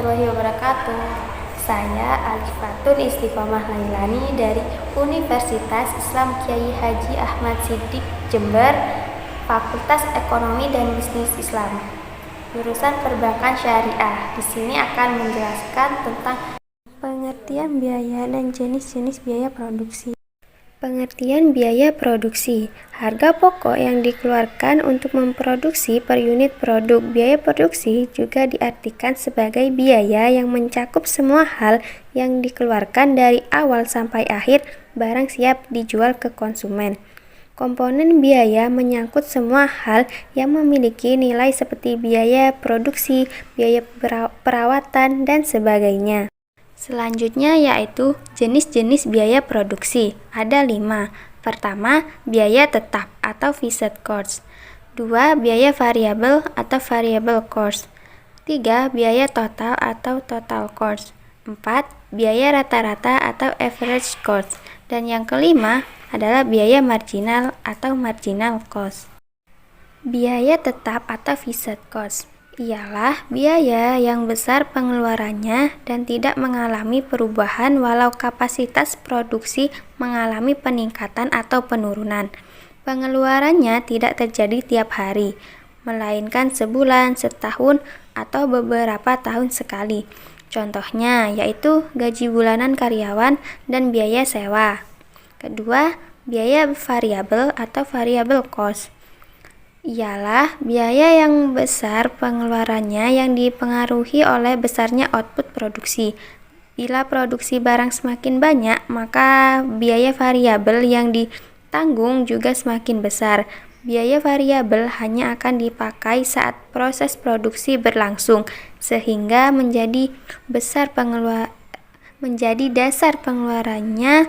warahmatullahi wabarakatuh. Saya Alifatun Istiqomah Lailani dari Universitas Islam Kyai Haji Ahmad Siddiq Jember, Fakultas Ekonomi dan Bisnis Islam, jurusan Perbankan Syariah. Di sini akan menjelaskan tentang pengertian biaya dan jenis-jenis biaya produksi. Pengertian biaya produksi, harga pokok yang dikeluarkan untuk memproduksi per unit produk. Biaya produksi juga diartikan sebagai biaya yang mencakup semua hal yang dikeluarkan dari awal sampai akhir barang siap dijual ke konsumen. Komponen biaya menyangkut semua hal yang memiliki nilai seperti biaya produksi, biaya perawatan, dan sebagainya. Selanjutnya yaitu jenis-jenis biaya produksi. Ada 5. Pertama, biaya tetap atau fixed cost. 2. Biaya variabel atau variable cost. 3. Biaya total atau total cost. 4. Biaya rata-rata atau average cost. Dan yang kelima adalah biaya marginal atau marginal cost. Biaya tetap atau fixed cost ialah biaya yang besar pengeluarannya dan tidak mengalami perubahan walau kapasitas produksi mengalami peningkatan atau penurunan. Pengeluarannya tidak terjadi tiap hari, melainkan sebulan, setahun, atau beberapa tahun sekali. Contohnya yaitu gaji bulanan karyawan dan biaya sewa. Kedua, biaya variabel atau variable cost ialah biaya yang besar pengeluarannya yang dipengaruhi oleh besarnya output produksi. Bila produksi barang semakin banyak, maka biaya variabel yang ditanggung juga semakin besar. Biaya variabel hanya akan dipakai saat proses produksi berlangsung, sehingga menjadi dasar pengeluarannya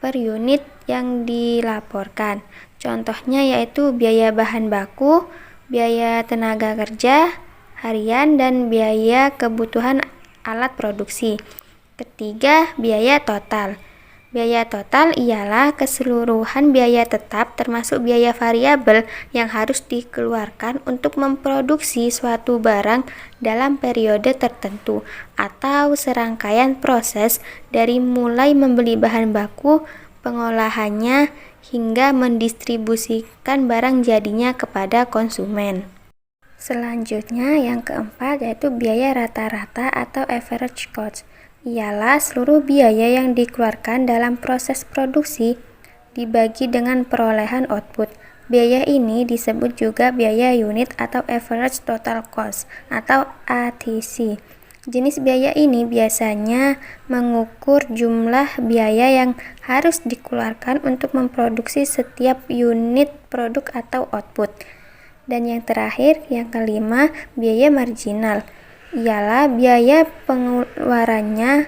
per unit yang dilaporkan. Contohnya yaitu biaya bahan baku, biaya tenaga kerja harian, dan biaya kebutuhan alat produksi. Ketiga, biaya total. Biaya total ialah keseluruhan biaya tetap termasuk biaya variabel yang harus dikeluarkan untuk memproduksi suatu barang dalam periode tertentu atau serangkaian proses dari mulai membeli bahan baku, pengolahannya, hingga mendistribusikan barang jadinya kepada konsumen. Selanjutnya yang keempat yaitu biaya rata-rata atau average cost. Ialah seluruh biaya yang dikeluarkan dalam proses produksi dibagi dengan perolehan output. Biaya ini disebut juga biaya unit atau average total cost atau ATC. Jenis biaya ini biasanya mengukur jumlah biaya yang harus dikeluarkan untuk memproduksi setiap unit produk atau output. Dan yang terakhir, yang kelima, biaya marginal ialah biaya pengeluarannya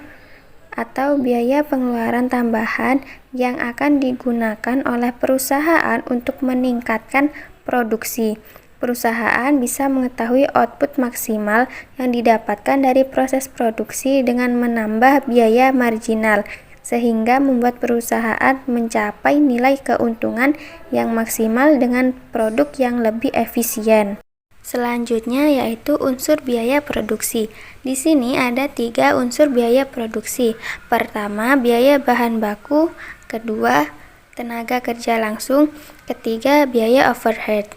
atau biaya pengeluaran tambahan yang akan digunakan oleh perusahaan untuk meningkatkan produksi. Perusahaan bisa mengetahui output maksimal yang didapatkan dari proses produksi dengan menambah biaya marginal, sehingga membuat perusahaan mencapai nilai keuntungan yang maksimal dengan produk yang lebih efisien. Selanjutnya yaitu unsur biaya produksi. Di sini ada 3 unsur biaya produksi. Pertama, biaya bahan baku. Kedua, tenaga kerja langsung. Ketiga, biaya overhead.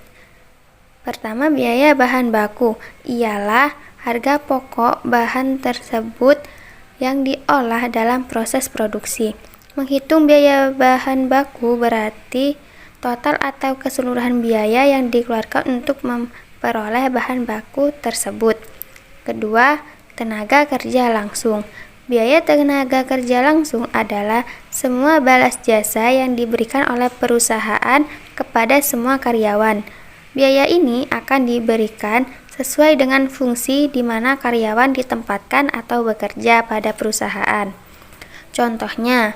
Pertama, biaya bahan baku ialah harga pokok bahan tersebut yang diolah dalam proses produksi. Menghitung biaya bahan baku berarti total atau keseluruhan biaya yang dikeluarkan untuk memperoleh bahan baku tersebut. Kedua, tenaga kerja langsung. Biaya tenaga kerja langsung adalah semua balas jasa yang diberikan oleh perusahaan kepada semua karyawan. Biaya ini akan diberikan sesuai dengan fungsi di mana karyawan ditempatkan atau bekerja pada perusahaan. Contohnya,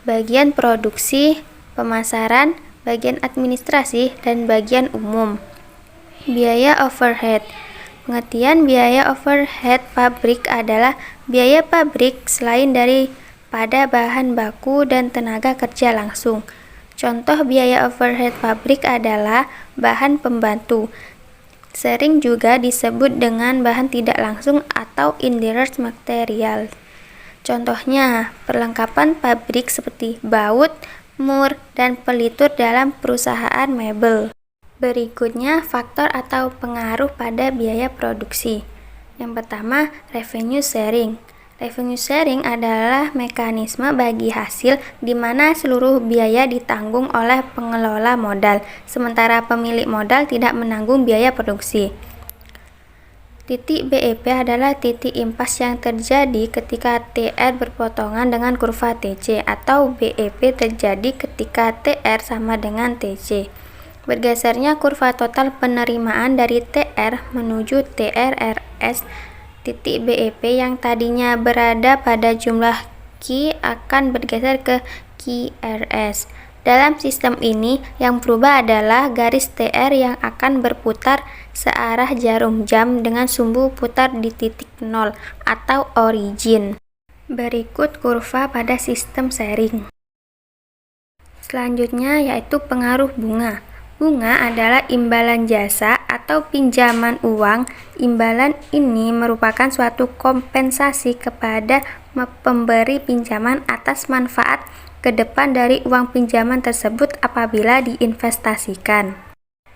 bagian produksi, pemasaran, bagian administrasi, dan bagian umum. Biaya overhead. Pengertian biaya overhead pabrik adalah biaya pabrik selain daripada bahan baku dan tenaga kerja langsung. Contoh biaya overhead pabrik adalah bahan pembantu, Sering juga disebut dengan bahan tidak langsung atau indirect material. Contohnya, perlengkapan pabrik seperti baut, mur, dan pelitur dalam perusahaan mebel. Berikutnya, faktor atau pengaruh pada biaya produksi. Yang pertama, revenue sharing. Revenue sharing adalah mekanisme bagi hasil di mana seluruh biaya ditanggung oleh pengelola modal, sementara pemilik modal tidak menanggung biaya produksi. Titik BEP adalah titik impas yang terjadi ketika TR berpotongan dengan kurva TC, atau BEP terjadi ketika TR sama dengan TC. Bergesernya kurva total penerimaan dari TR menuju TRRS. Titik BEP yang tadinya berada pada jumlah Q akan bergeser ke QRS. Dalam sistem ini, yang berubah adalah garis TR yang akan berputar searah jarum jam dengan sumbu putar di titik 0 atau origin. Berikut kurva pada sistem sharing. Selanjutnya yaitu pengaruh bunga. Bunga adalah imbalan jasa atau pinjaman uang. Imbalan ini merupakan suatu kompensasi kepada pemberi pinjaman atas manfaat ke depan dari uang pinjaman tersebut apabila diinvestasikan.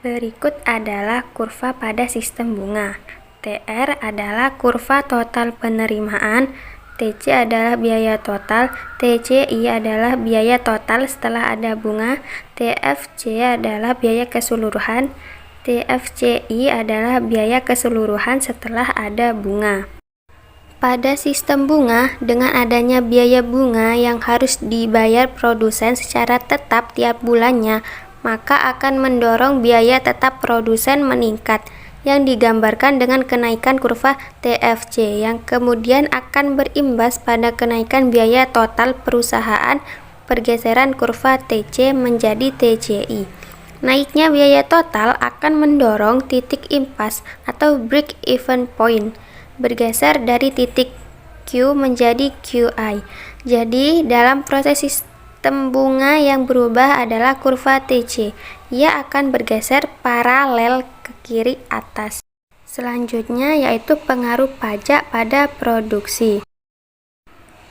Berikut adalah kurva pada sistem bunga. TR adalah kurva total penerimaan, TC adalah biaya total, TCI adalah biaya total setelah ada bunga, TFC adalah biaya keseluruhan, TFCI adalah biaya keseluruhan setelah ada bunga. Pada sistem bunga, dengan adanya biaya bunga yang harus dibayar produsen secara tetap tiap bulannya, maka akan mendorong biaya tetap produsen meningkat, yang digambarkan dengan kenaikan kurva TFC yang kemudian akan berimbas pada kenaikan biaya total perusahaan, pergeseran kurva TC menjadi TCI. Naiknya biaya total akan mendorong titik impas atau break even point, bergeser dari titik Q menjadi QI. Jadi, dalam proses sistem bunga yang berubah adalah kurva TC. Ia akan bergeser paralel ke kiri atas. Selanjutnya yaitu pengaruh pajak pada produksi.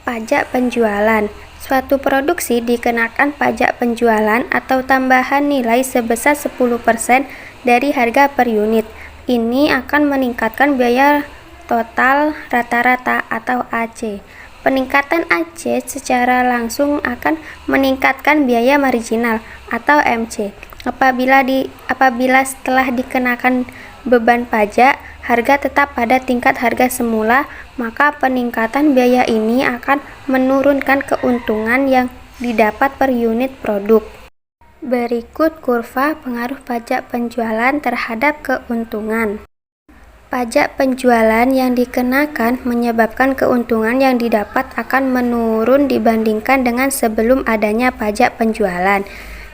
Pajak penjualan. Suatu produksi dikenakan pajak penjualan atau tambahan nilai sebesar 10% dari harga per unit. Ini akan meningkatkan biaya total rata-rata atau AC. Peningkatan AC secara langsung akan meningkatkan biaya marginal atau MC. Apabila setelah dikenakan beban pajak, harga tetap pada tingkat harga semula, maka peningkatan biaya ini akan menurunkan keuntungan yang didapat per unit produk. Berikut kurva pengaruh pajak penjualan terhadap keuntungan. Pajak penjualan yang dikenakan menyebabkan keuntungan yang didapat akan menurun dibandingkan dengan sebelum adanya pajak penjualan,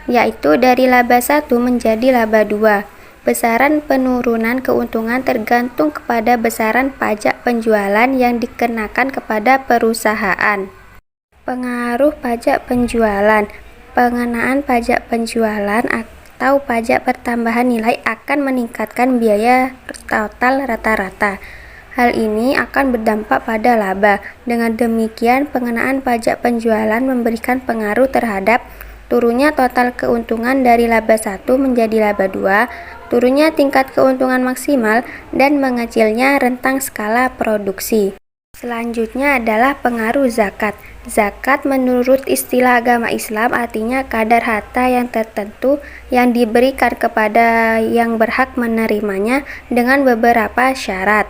yaitu dari laba 1 menjadi laba 2. Besaran penurunan keuntungan tergantung kepada besaran pajak penjualan yang dikenakan kepada perusahaan. Pengaruh pajak penjualan. Pengenaan pajak penjualan atau pajak pertambahan nilai akan meningkatkan biaya total rata-rata. Hal ini akan berdampak pada laba. Dengan demikian, pengenaan pajak penjualan memberikan pengaruh terhadap turunnya total keuntungan dari laba 1 menjadi laba 2, turunnya tingkat keuntungan maksimal, dan mengecilnya rentang skala produksi. Selanjutnya adalah pengaruh zakat. Zakat menurut istilah agama Islam artinya kadar harta yang tertentu yang diberikan kepada yang berhak menerimanya dengan beberapa syarat.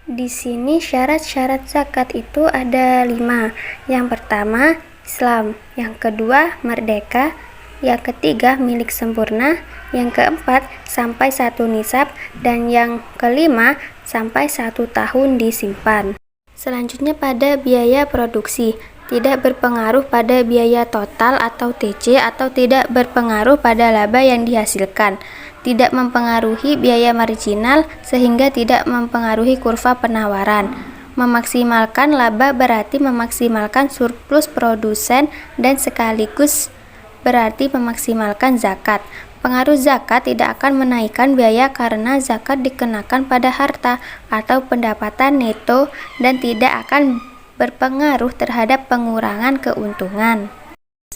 Di sini syarat-syarat zakat itu ada 5. Yang pertama, Islam. Yang kedua, merdeka. Yang ketiga, milik sempurna. Yang keempat, sampai 1 nisab. Dan yang kelima, sampai 1 tahun disimpan. Selanjutnya pada biaya produksi. Tidak berpengaruh pada biaya total atau TC atau tidak berpengaruh pada laba yang dihasilkan. Tidak mempengaruhi biaya marginal sehingga tidak mempengaruhi kurva penawaran. Memaksimalkan laba berarti memaksimalkan surplus produsen dan sekaligus berarti memaksimalkan zakat. Pengaruh zakat tidak akan menaikkan biaya karena zakat dikenakan pada harta atau pendapatan neto dan tidak akan berpengaruh terhadap pengurangan keuntungan.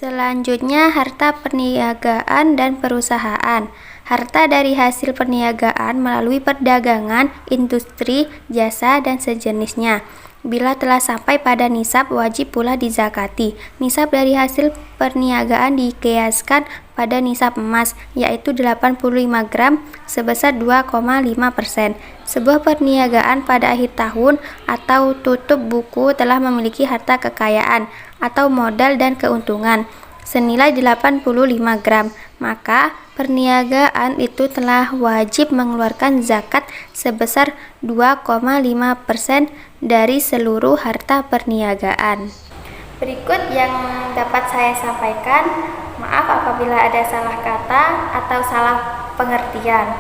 Selanjutnya, harta perniagaan dan perusahaan. Harta dari hasil perniagaan melalui perdagangan, industri, jasa, dan sejenisnya. Bila telah sampai pada nisab, wajib pula dizakati. Nisab dari hasil perniagaan dikiaskan pada nisab emas, yaitu 85 gram sebesar 2,5%. Sebuah perniagaan pada akhir tahun atau tutup buku telah memiliki harta kekayaan atau modal dan keuntungan senilai 85 gram, maka perniagaan itu telah wajib mengeluarkan zakat sebesar 2,5% dari seluruh harta perniagaan. Berikut yang dapat saya sampaikan. Maaf apabila ada salah kata atau salah pengertian.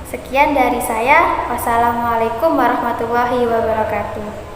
Sekian dari saya. Wassalamualaikum warahmatullahi wabarakatuh.